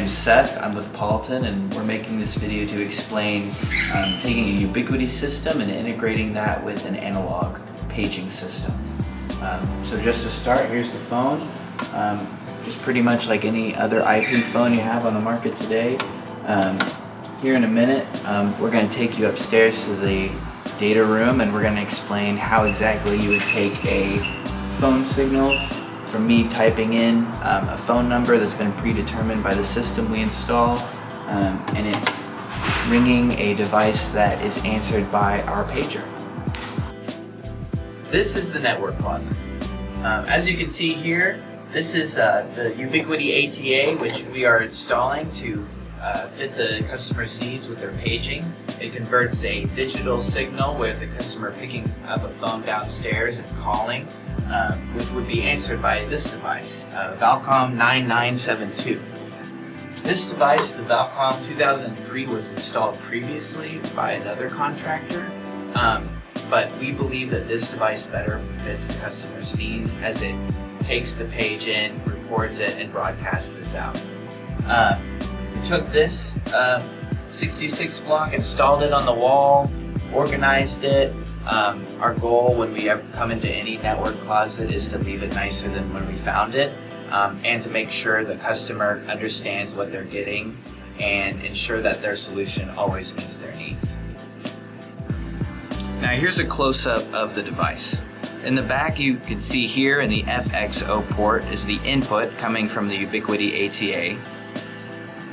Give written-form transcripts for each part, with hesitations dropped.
name's Seth, I'm with Paulton, and we're making this video to explain taking a Ubiquiti system and integrating that with an analog paging system. So just to start, here's the phone. Just pretty much like any other IP phone you have on the market today. Here in a minute, we're going to take you upstairs to the data room, and we're going to explain how exactly you would take a phone signal from me typing in a phone number that's been predetermined by the system we install, and it ringing a device that is answered by our pager. This is the network closet. As you can see here, this is the Ubiquiti ATA, which we are installing to fit the customer's needs with their paging. It converts a digital signal with the customer picking up a phone downstairs and calling, which would be answered by this device, Valcom 9972. This device, the Valcom 2003, was installed previously by another contractor, but we believe that this device better fits the customer's needs as it takes the page in, records it, and broadcasts this out. We took this 66 block, installed it on the wall, organized it. Our goal when we ever come into any network closet is to leave it nicer than when we found it, and to make sure the customer understands what they're getting and ensure that their solution always meets their needs. Now here's a close-up of the device. In the back, you can see here in the FXO port is the input coming from the Ubiquiti ATA.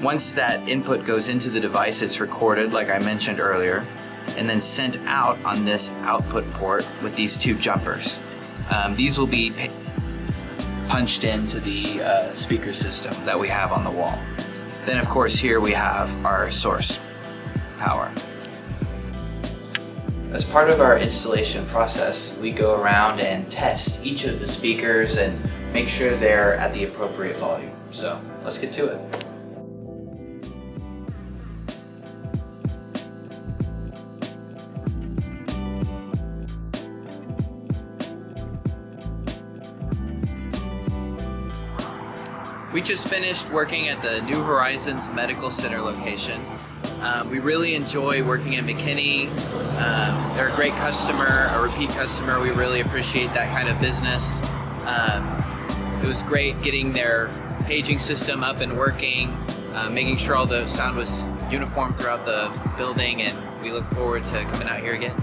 Once that input goes into the device, it's recorded like I mentioned earlier, and then sent out on this output port with these two jumpers. These will be punched into the speaker system that we have on the wall. Then of course here we have our source power. As part of our installation process, we go around and test each of the speakers and make sure they're at the appropriate volume. So let's get to it. We just finished working at the New Horizons Medical Center location. We really enjoy working at Mckinney. They're a great customer, a repeat customer. We really appreciate that kind of business. It was great getting their paging system up and working, making sure all the sound was uniform throughout the building, and we look forward to coming out here again.